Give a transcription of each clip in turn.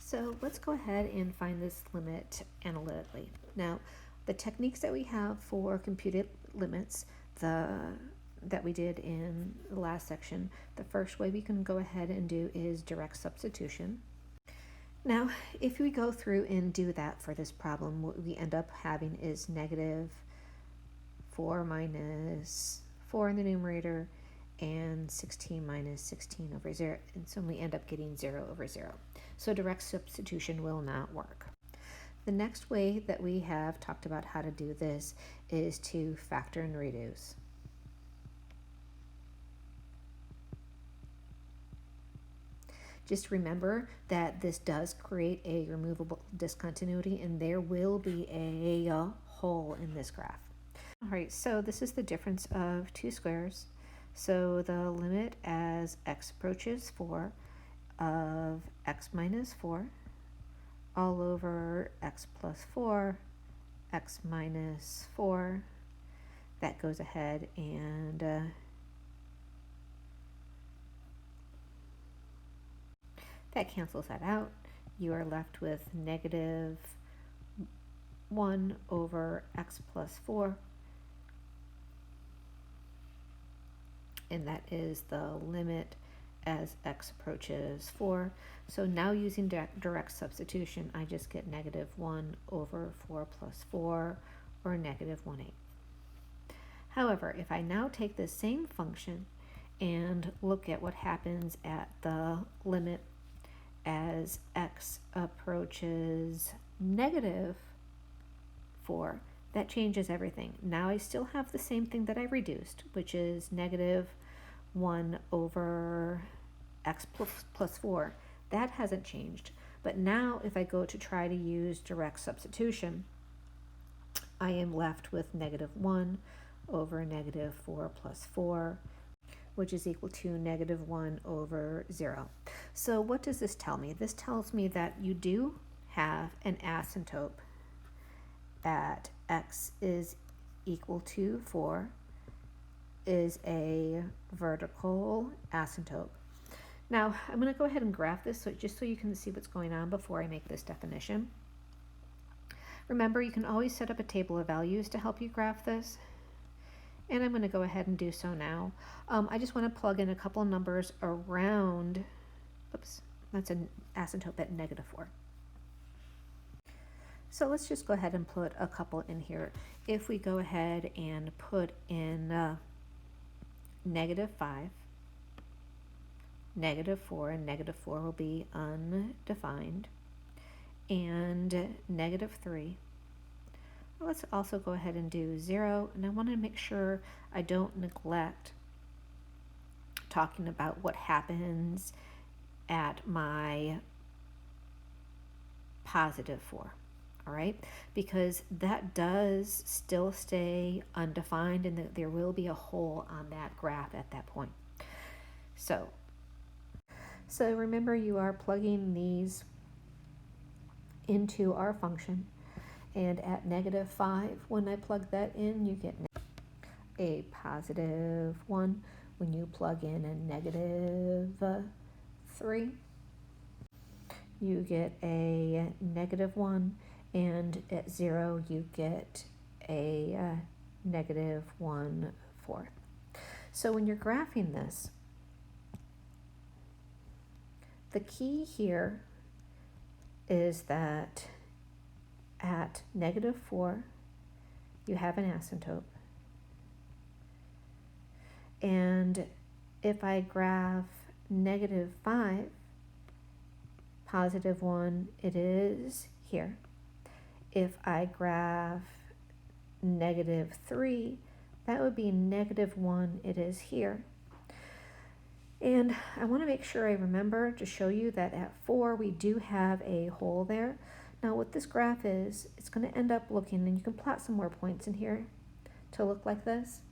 So let's go ahead and find this limit analytically. Now, the techniques that we have for computed limits, that we did in the last section, the first way we can go ahead and do is direct substitution. Now, if we go through and do that for this problem, what we end up having is negative 4 minus 4 in the numerator and 16 minus 16 over 0, and so we end up getting 0 over 0. So direct substitution will not work. The next way that we have talked about how to do this is to factor and reduce. Just remember that this does create a removable discontinuity, and there will be a hole in this graph. All right, so this is the difference of two squares. So the limit as x approaches 4 of x minus 4 all over x plus 4, x minus 4, that goes ahead and that cancels that out. You are left with negative 1 over x plus 4, and that is the limit as x approaches 4. So now using direct substitution, I just get negative 1 over 4 plus 4, or negative 1/8. However, if I now take this same function and look at what happens at the limit as x approaches negative 4, that changes everything. Now I still have the same thing that I reduced, which is negative 1 over x plus 4. That hasn't changed. But now if I go to try to use direct substitution, I am left with negative 1 over negative 4 plus 4, which is equal to negative 1 over 0. So what does this tell me? This tells me that you do have an asymptote at x is equal to 4 is a vertical asymptote. Now, I'm going to go ahead and graph this just so you can see what's going on before I make this definition. Remember, you can always set up a table of values to help you graph this, and I'm going to go ahead and do so now. I just want to plug in a couple of numbers around, oops, that's an asymptote at negative 4. So let's just go ahead and put a couple in here. If we go ahead and put in negative 5, negative 4, and negative 4 will be undefined, and negative 3. Well, let's also go ahead and do 0, and I want to make sure I don't neglect talking about what happens at my positive 4. All right, because that does still stay undefined, and there will be a hole on that graph at that point. So remember, you are plugging these into our function, and at negative 5, when I plug that in, you get a positive 1. When you plug in a negative 3, you get a negative 1. And at 0, you get a negative 1/4. So when you're graphing this, the key here is that at negative 4, you have an asymptote. And if I graph negative 5, positive 1, it is here. If I graph negative 3, that would be negative 1, it is here. And I want to make sure I remember to show you that at 4, we do have a hole there. Now what this graph is, it's going to end up looking, and you can plot some more points in here to look like this.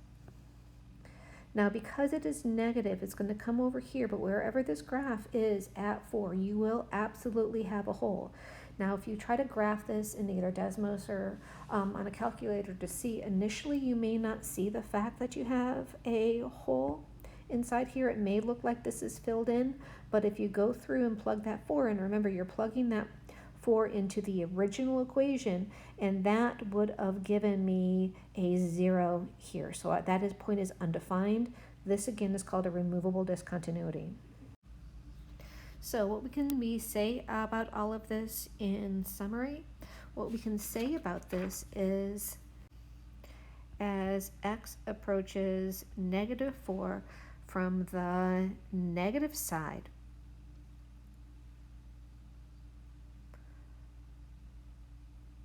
Now because it is negative, it's going to come over here, but wherever this graph is at 4, you will absolutely have a hole. Now, if you try to graph this in either Desmos or on a calculator to see, initially you may not see the fact that you have a hole inside here. It may look like this is filled in, But if you go through and plug that 4 in, remember you're plugging that 4 into the original equation, and that would have given me a 0 here. So that point is undefined. This again is called a removable discontinuity. So what can we say about all of this in summary? What we can say about this is as x approaches -4 from the negative side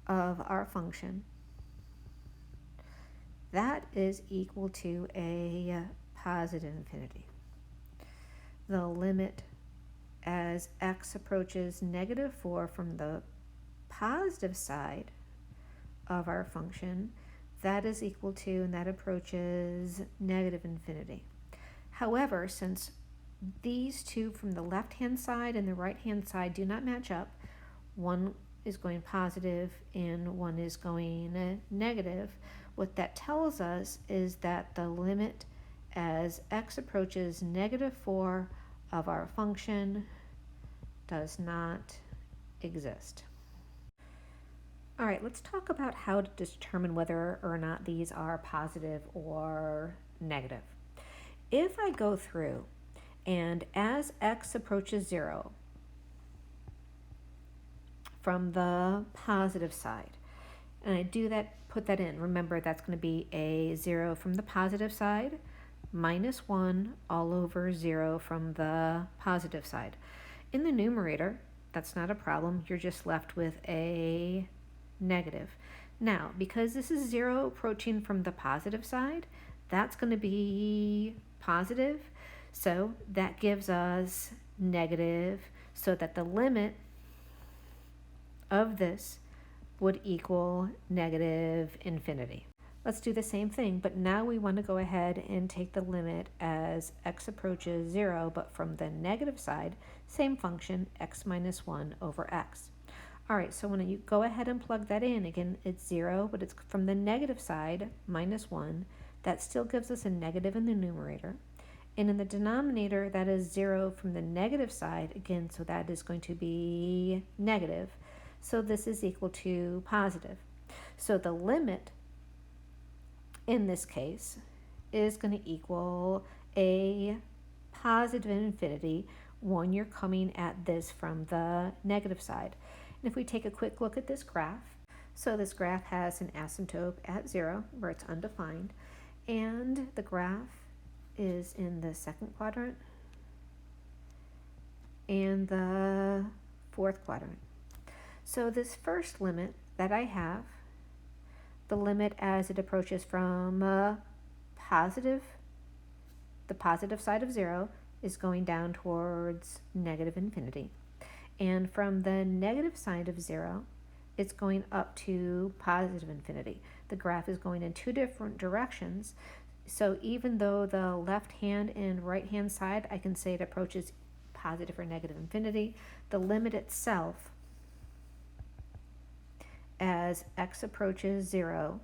of our function, that is equal to a positive infinity. The limit as x approaches -4 from the positive side of our function, that is equal to, and that approaches negative infinity. However, since these two from the left-hand side and the right-hand side do not match up, one is going positive and one is going negative, what that tells us is that the limit as x approaches -4 of our function does not exist. All right, let's talk about how to determine whether or not these are positive or negative. If I go through and as x approaches 0 from the positive side, and I do that, put that in, remember that's going to be a 0 from the positive side minus 1 all over 0 from the positive side. In the numerator, that's not a problem. You're just left with a negative. Now, because this is 0 approaching from the positive side, that's going to be positive. So that gives us negative, so that the limit of this would equal negative infinity. Let's do the same thing, but now we want to go ahead and take the limit as x approaches 0, but from the negative side, same function, x minus 1 over x. All right, so when you go ahead and plug that in, again, it's 0, but it's from the negative side, minus 1. That still gives us a negative in the numerator. And in the denominator, that is 0 from the negative side, again, so that is going to be negative. So this is equal to positive. So the limit in this case is going to equal a positive infinity when you're coming at this from the negative side. And if we take a quick look at this graph, so this graph has an asymptote at 0 where it's undefined, and the graph is in the second quadrant and the fourth quadrant. So this first limit that I have, the limit as it approaches from the positive side of 0 is going down towards negative infinity. And from the negative side of 0, it's going up to positive infinity. The graph is going in two different directions. So even though the left hand and right hand side, I can say it approaches positive or negative infinity, the limit itself as x approaches 0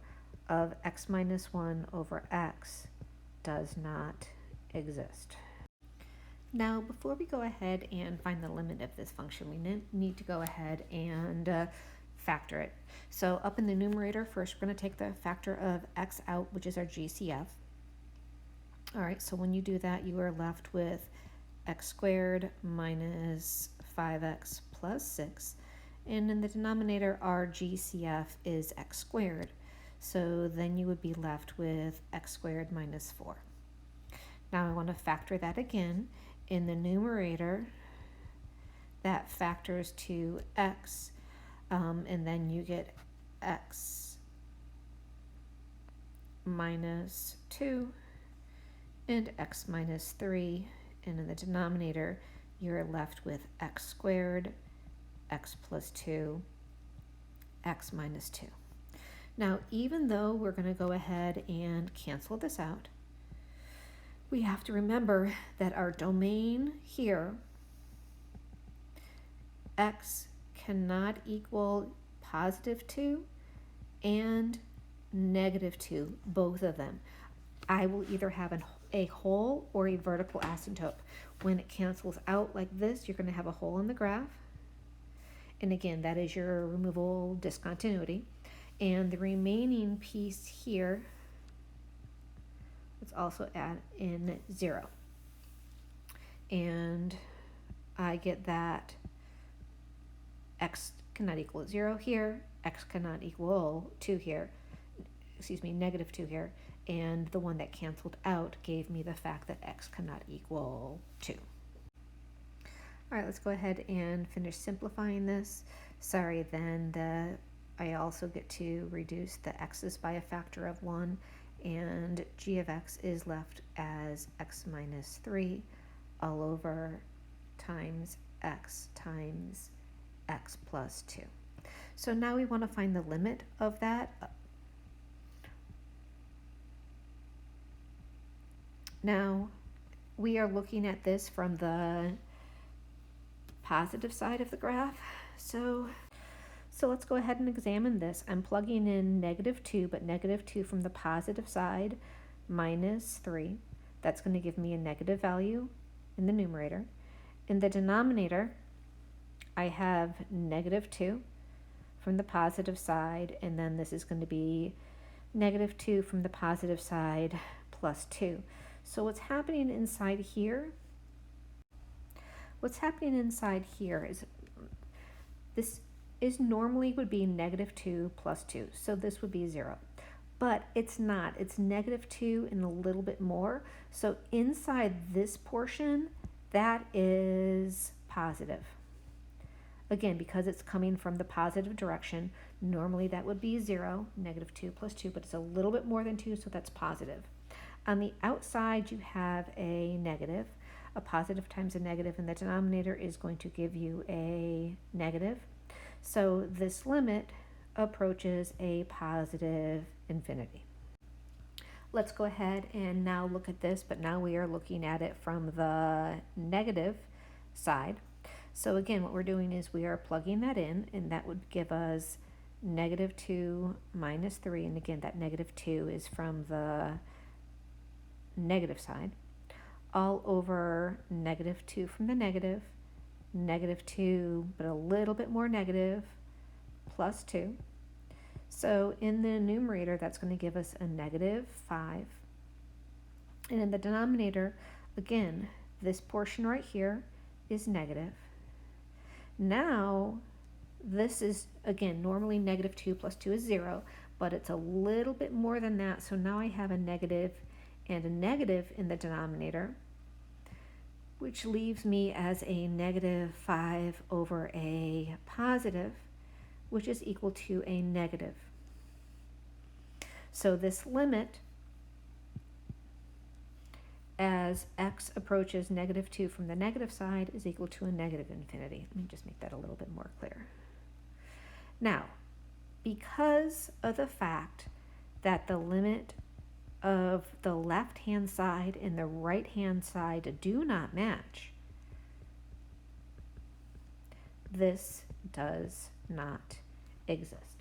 of x minus 1 over x does not exist. Now, before we go ahead and find the limit of this function, we need to go ahead and factor it. So up in the numerator, first we're going to take the factor of x out, which is our GCF. All right, so when you do that, you are left with x squared minus 5x plus 6. And in the denominator, our GCF is x squared. So then you would be left with x squared minus 4. Now I want to factor that again. In the numerator, that factors to x, and then you get x minus 2 and x minus 3. And in the denominator, you're left with x squared, x plus 2, x minus 2. Now, even though we're going to go ahead and cancel this out, we have to remember that our domain here, x cannot equal positive 2 and negative 2, both of them. I will either have a hole or a vertical asymptote. When it cancels out like this, you're going to have a hole in the graph. And again, that is your removable discontinuity. And the remaining piece here, let's also add in 0. And I get that x cannot equal 0 here, x cannot equal 2 here, negative 2 here, and the one that canceled out gave me the fact that x cannot equal 2. All right, let's go ahead and finish simplifying this. Sorry, then I also get to reduce the x's by a factor of 1, and g of x is left as x minus 3 all over times x plus 2. So now we want to find the limit of that. Now we are looking at this from the positive side of the graph. So let's go ahead and examine this. I'm plugging in negative 2, but negative 2 from the positive side minus 3. That's going to give me a negative value in the numerator. In the denominator, I have negative 2 from the positive side, and then this is going to be negative 2 from the positive side plus 2. So what's happening inside here is this is normally would be negative 2 plus 2. So this would be 0. But it's not. It's negative 2 and a little bit more. So inside this portion, that is positive. Again, because it's coming from the positive direction, normally that would be 0, negative 2 plus 2, but it's a little bit more than 2, so that's positive. On the outside, you have a negative. A positive times a negative in the denominator is going to give you a negative. So this limit approaches a positive infinity. Let's go ahead and now look at this, but now we are looking at it from the negative side. So again, what we're doing is we are plugging that in, and that would give us negative 2 minus 3. And again, that negative 2 is from the negative side, all over negative 2 from the negative, negative 2, but a little bit more negative, plus 2. So in the numerator, that's going to give us a negative 5. And in the denominator, again, this portion right here is negative. Now, this is, again, normally negative 2 plus 2 is 0, but it's a little bit more than that. So now I have a negative and a negative in the denominator, which leaves me as a negative 5 over a positive, which is equal to a negative. So this limit, as x approaches negative 2 from the negative side, is equal to a negative infinity. Let me just make that a little bit more clear. Now, because of the fact that the limit of the left-hand side and the right-hand side do not match, this does not exist.